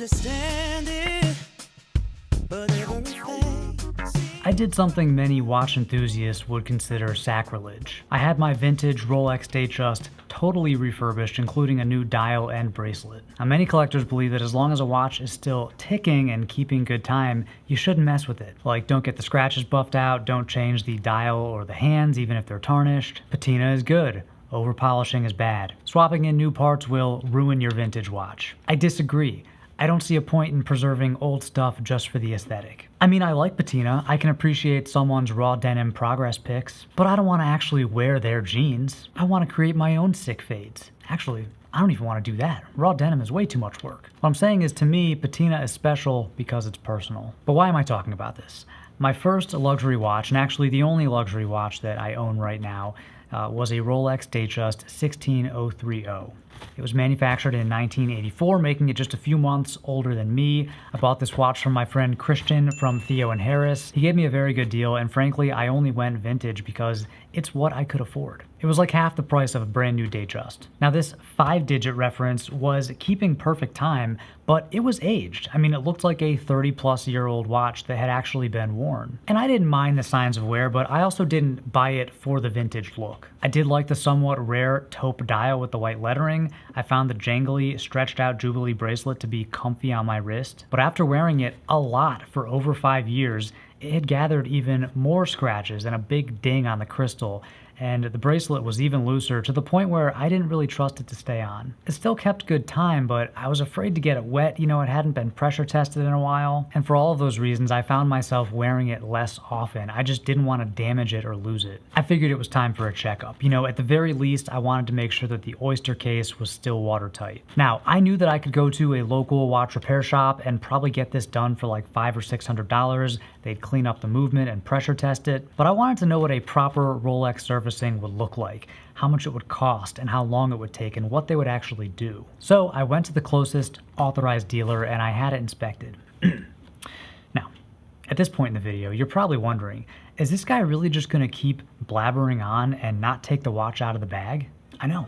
understand it, but everything. I did something many watch enthusiasts would consider sacrilege. I had my vintage Rolex Datejust totally refurbished, including a new dial and bracelet. Now, many collectors believe that as long as a watch is still ticking and keeping good time, you shouldn't mess with it. Like, don't get the scratches buffed out, don't change the dial or the hands, even if they're tarnished. Patina is good. Over-polishing is bad. Swapping in new parts will ruin your vintage watch. I disagree. I don't see a point in preserving old stuff just for the aesthetic. I mean, I like patina, I can appreciate someone's raw denim progress pics, but I don't want to actually wear their jeans. I want to create my own sick fades. Actually, I don't even want to do that. Raw denim is way too much work. What I'm saying is, to me, patina is special because it's personal. But why am I talking about this? My first luxury watch, and actually the only luxury watch that I own right now, was a Rolex Datejust 16030. It was manufactured in 1984, making it just a few months older than me. I bought this watch from my friend Christian from Theo and Harris. He gave me a very good deal, and frankly, I only went vintage because it's what I could afford. It was like half the price of a brand new Datejust. Now, this 5-digit reference was keeping perfect time, but it was aged. I mean, it looked like a 30-plus-year-old watch that had actually been worn. And I didn't mind the signs of wear, but I also didn't buy it for the vintage look. I did like the somewhat rare taupe dial with the white lettering. I found the jangly, stretched-out Jubilee bracelet to be comfy on my wrist. But after wearing it a lot for over 5 years, it had gathered even more scratches and a big ding on the crystal, and the bracelet was even looser, to the point where I didn't really trust it to stay on. It still kept good time, but I was afraid to get it wet. You know, it hadn't been pressure tested in a while. And for all of those reasons, I found myself wearing it less often. I just didn't want to damage it or lose it. I figured it was time for a checkup. You know, at the very least, I wanted to make sure that the oyster case was still watertight. Now, I knew that I could go to a local watch repair shop and probably get this done for like $500 or $600. They'd clean up the movement and pressure test it, but I wanted to know what a proper Rolex servicing would look like, how much it would cost, and how long it would take, and what they would actually do. So I went to the closest authorized dealer and I had it inspected. Now, at this point in the video, you're probably wondering, is this guy really just gonna keep blabbering on and not take the watch out of the bag? I know.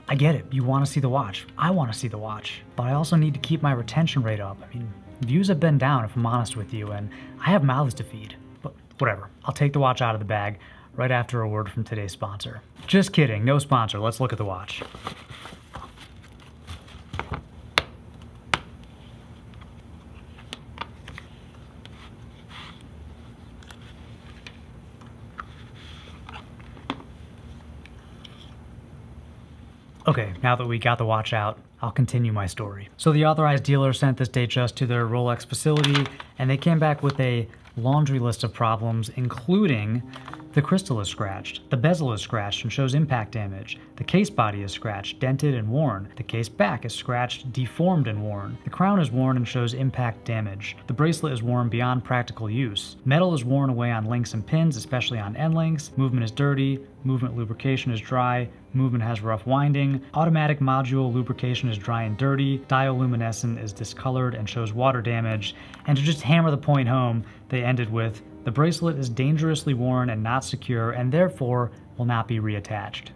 I get it. You want to see the watch. I want to see the watch. But I also need to keep my retention rate up. I mean, views have been down, if I'm honest with you, and I have mouths to feed. But whatever. I'll take the watch out of the bag right after a word from today's sponsor. Just kidding. No sponsor. Let's look at the watch. Okay, now that we got the watch out, I'll continue my story. So the authorized dealer sent this Datejust to their Rolex facility, and they came back with a laundry list of problems, including the crystal is scratched, the bezel is scratched and shows impact damage, the case body is scratched, dented and worn, the case back is scratched, deformed and worn, the crown is worn and shows impact damage, the bracelet is worn beyond practical use, metal is worn away on links and pins, especially on end links, movement is dirty, movement lubrication is dry, movement has rough winding, automatic module lubrication is dry and dirty, dial luminescent is discolored and shows water damage, and to just hammer the point home, they ended with, the bracelet is dangerously worn and not secure and therefore will not be reattached.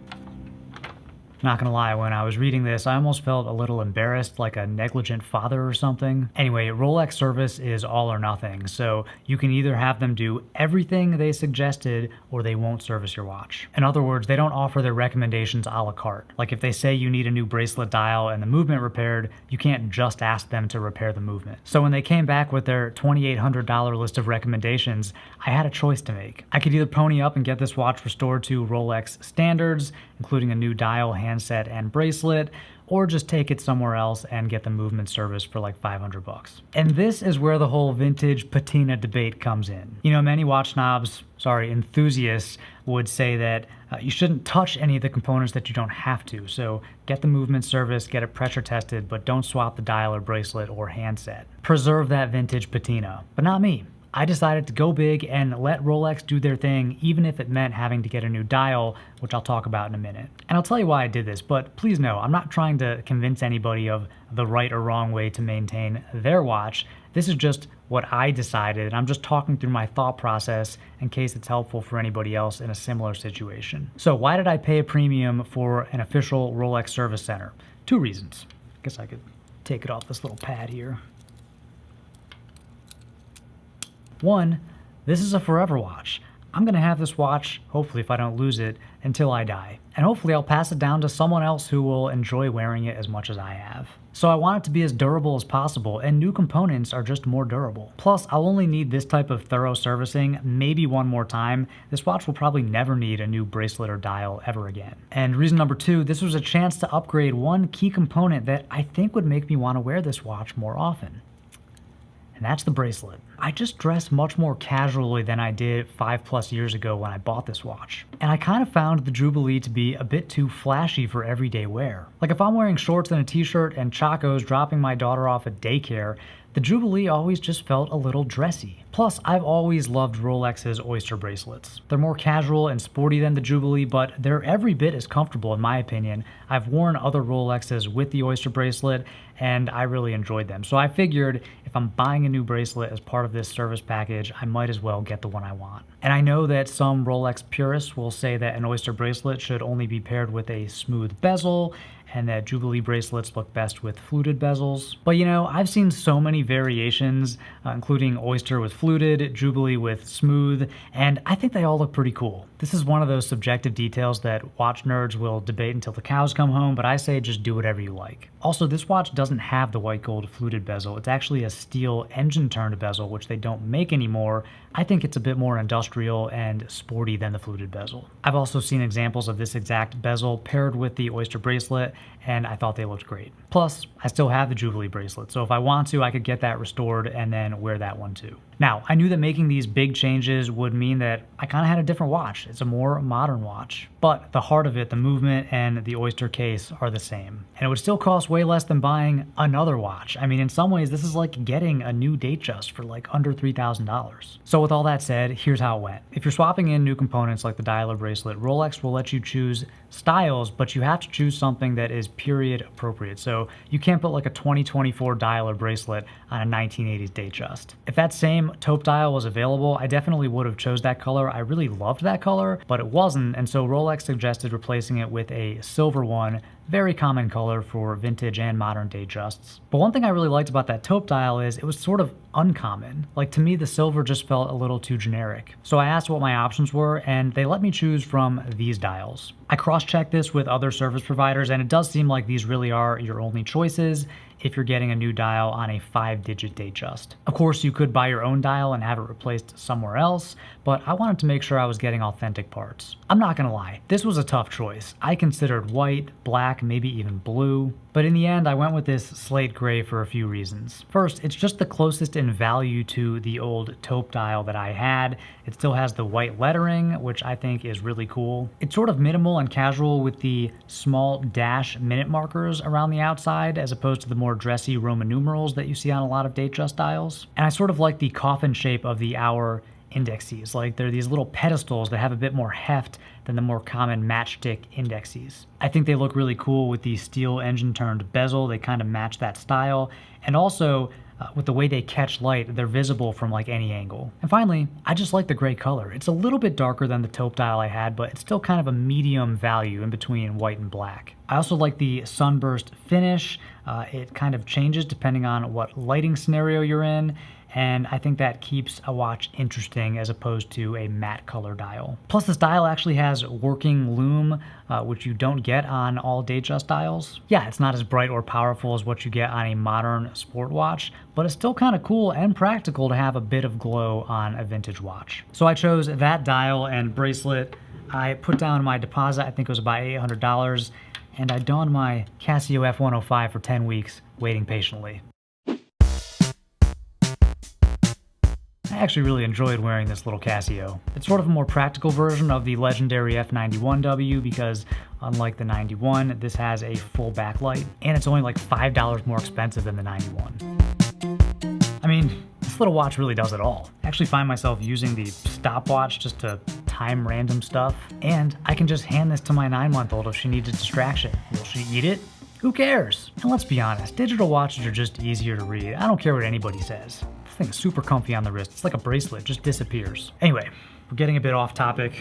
Not gonna lie, when I was reading this, I almost felt a little embarrassed, like a negligent father or something. Anyway, Rolex service is all or nothing, so you can either have them do everything they suggested or they won't service your watch. In other words, they don't offer their recommendations a la carte. Like if they say you need a new bracelet dial and the movement repaired, you can't just ask them to repair the movement. So when they came back with their $2,800 list of recommendations, I had a choice to make. I could either pony up and get this watch restored to Rolex standards, including a new dial, handset, and bracelet, or just take it somewhere else and get the movement service for like $500. And this is where the whole vintage patina debate comes in. You know, many watch snobs, enthusiasts would say that you shouldn't touch any of the components that you don't have to. So get the movement service, get it pressure tested, but don't swap the dial or bracelet or handset. Preserve that vintage patina. But not me. I decided to go big and let Rolex do their thing, even if it meant having to get a new dial, which I'll talk about in a minute. And I'll tell you why I did this, but please know, I'm not trying to convince anybody of the right or wrong way to maintain their watch. This is just what I decided, and I'm just talking through my thought process in case it's helpful for anybody else in a similar situation. So why did I pay a premium for an official Rolex service center? 2 reasons. I guess I could take it off this little pad here. One, this is a forever watch. I'm gonna have this watch, hopefully if I don't lose it, until I die. And hopefully I'll pass it down to someone else who will enjoy wearing it as much as I have. So I want it to be as durable as possible, and new components are just more durable. Plus, I'll only need this type of thorough servicing maybe one more time. This watch will probably never need a new bracelet or dial ever again. And reason number two, this was a chance to upgrade one key component that I think would make me want to wear this watch more often. And that's the bracelet. I just dress much more casually than I did 5+ years ago when I bought this watch. And I kind of found the Jubilee to be a bit too flashy for everyday wear. Like if I'm wearing shorts and a t-shirt and chacos dropping my daughter off at daycare, the Jubilee always just felt a little dressy. Plus, I've always loved Rolex's Oyster bracelets. They're more casual and sporty than the Jubilee, but they're every bit as comfortable in my opinion. I've worn other Rolexes with the Oyster bracelet, and I really enjoyed them. So I figured if I'm buying a new bracelet as part of this service package, I might as well get the one I want. And I know that some Rolex purists will say that an Oyster bracelet should only be paired with a smooth bezel, and that Jubilee bracelets look best with fluted bezels. But you know, I've seen so many variations, including Oyster with fluted, Jubilee with smooth, and I think they all look pretty cool. This is one of those subjective details that watch nerds will debate until the cows come home, but I say just do whatever you like. Also, this watch doesn't have the white gold fluted bezel. It's actually a steel engine-turned bezel, which they don't make anymore. I think it's a bit more industrial and sporty than the fluted bezel. I've also seen examples of this exact bezel paired with the Oyster bracelet, and I thought they looked great. Plus, I still have the Jubilee bracelet, so if I want to, I could get that restored and then wear that one too. Now, I knew that making these big changes would mean that I kind of had a different watch. It's a more modern watch. But the heart of it, the movement, and the Oyster case are the same. And it would still cost way less than buying another watch. I mean, in some ways, this is like getting a new Datejust for like under $3,000. So with all that said, here's how it went. If you're swapping in new components like the dial or bracelet, Rolex will let you choose styles, but you have to choose something that is period appropriate. So you can't put like a 2024 dial or bracelet on a 1980s Datejust. If that same taupe dial was available, I definitely would have chose that color. I really loved that color, but it wasn't, and so Rolex suggested replacing it with a silver one, very common color for vintage and modern Datejusts. But one thing I really liked about that taupe dial is it was sort of uncommon. Like to me, the silver just felt a little too generic. So I asked what my options were, and they let me choose from these dials. I cross-checked this with other service providers, and it does seem like these really are your only choices if you're getting a new dial on a 5-digit Datejust. Of course, you could buy your own dial and have it replaced somewhere else, but I wanted to make sure I was getting authentic parts. I'm not gonna lie, this was a tough choice. I considered white, black, maybe even blue, but in the end, I went with this slate gray for a few reasons. First, it's just the closest in value to the old taupe dial that I had. It still has the white lettering, which I think is really cool. It's sort of minimal and casual with the small dash minute markers around the outside, as opposed to the more dressy Roman numerals that you see on a lot of Datejust dials. And I sort of like the coffin shape of the hour indexes. Like they're these little pedestals that have a bit more heft than the more common matchstick indexes. I think they look really cool with the steel engine turned bezel. They kind of match that style. And also with the way they catch light, they're visible from like any angle. And finally, I just like the gray color. It's a little bit darker than the taupe dial I had, but it's still kind of a medium value in between white and black. I also like the sunburst finish. It kind of changes depending on what lighting scenario you're in, and I think that keeps a watch interesting as opposed to a matte color dial. Plus this dial actually has working lume, which you don't get on all Datejust dials. Yeah, it's not as bright or powerful as what you get on a modern sport watch, but it's still kind of cool and practical to have a bit of glow on a vintage watch. So I chose that dial and bracelet. I put down my deposit, I think it was about $800, and I donned my Casio F105 for 10 weeks, waiting patiently. I actually really enjoyed wearing this little Casio. It's sort of a more practical version of the legendary F91W because unlike the 91, this has a full backlight, and it's only like $5 more expensive than the 91. I mean, this little watch really does it all. I actually find myself using the stopwatch just to time random stuff, and I can just hand this to my 9-month-old if she needs a distraction. Will she eat it? Who cares? And let's be honest, digital watches are just easier to read. I don't care what anybody says. This thing is super comfy on the wrist. It's like a bracelet, just disappears. Anyway, we're getting a bit off topic.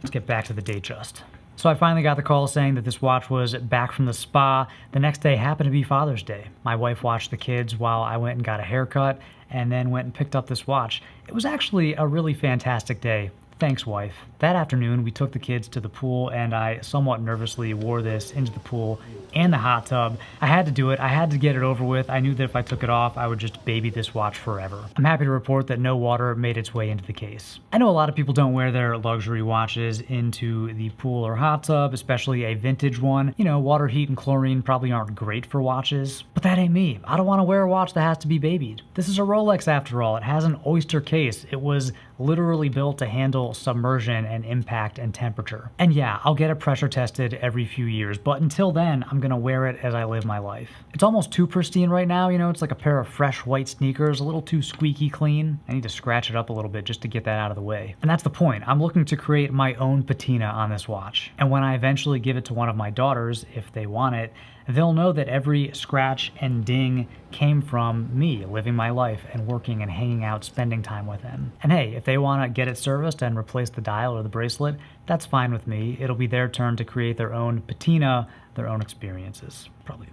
Let's get back to the Datejust. So I finally got the call saying that this watch was back from the spa. The next day happened to be Father's Day. My wife watched the kids while I went and got a haircut and then went and picked up this watch. It was actually a really fantastic day. Thanks, wife. That afternoon, we took the kids to the pool, and I somewhat nervously wore this into the pool and the hot tub. I had to do it. I had to get it over with. I knew that if I took it off, I would just baby this watch forever. I'm happy to report that no water made its way into the case. I know a lot of people don't wear their luxury watches into the pool or hot tub, especially a vintage one. You know, water, heat, and chlorine probably aren't great for watches, but that ain't me. I don't want to wear a watch that has to be babied. This is a Rolex after all. It has an oyster case. It was literally built to handle submersion and impact and temperature. And yeah, I'll get it pressure tested every few years, but until then, I'm gonna wear it as I live my life. It's almost too pristine right now, you know, it's like a pair of fresh white sneakers, a little too squeaky clean. I need to scratch it up a little bit just to get that out of the way. And that's the point. I'm looking to create my own patina on this watch. And when I eventually give it to one of my daughters, if they want it, they'll know that every scratch and ding came from me living my life and working and hanging out, spending time with them. And hey, if they want to get it serviced and replace the dial or the bracelet, that's fine with me. It'll be their turn to create their own patina, their own experiences. Probably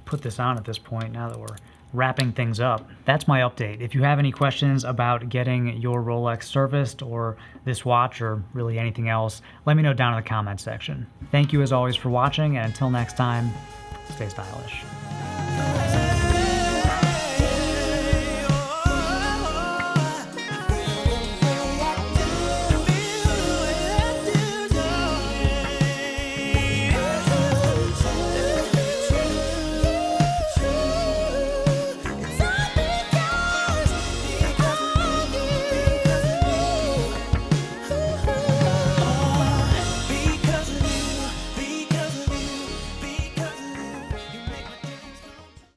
put this on at this point now that we're wrapping things up. That's my update. If you have any questions about getting your Rolex serviced or this watch or really anything else, let me know down in the comments section. Thank you as always for watching, and until next time, stay stylish.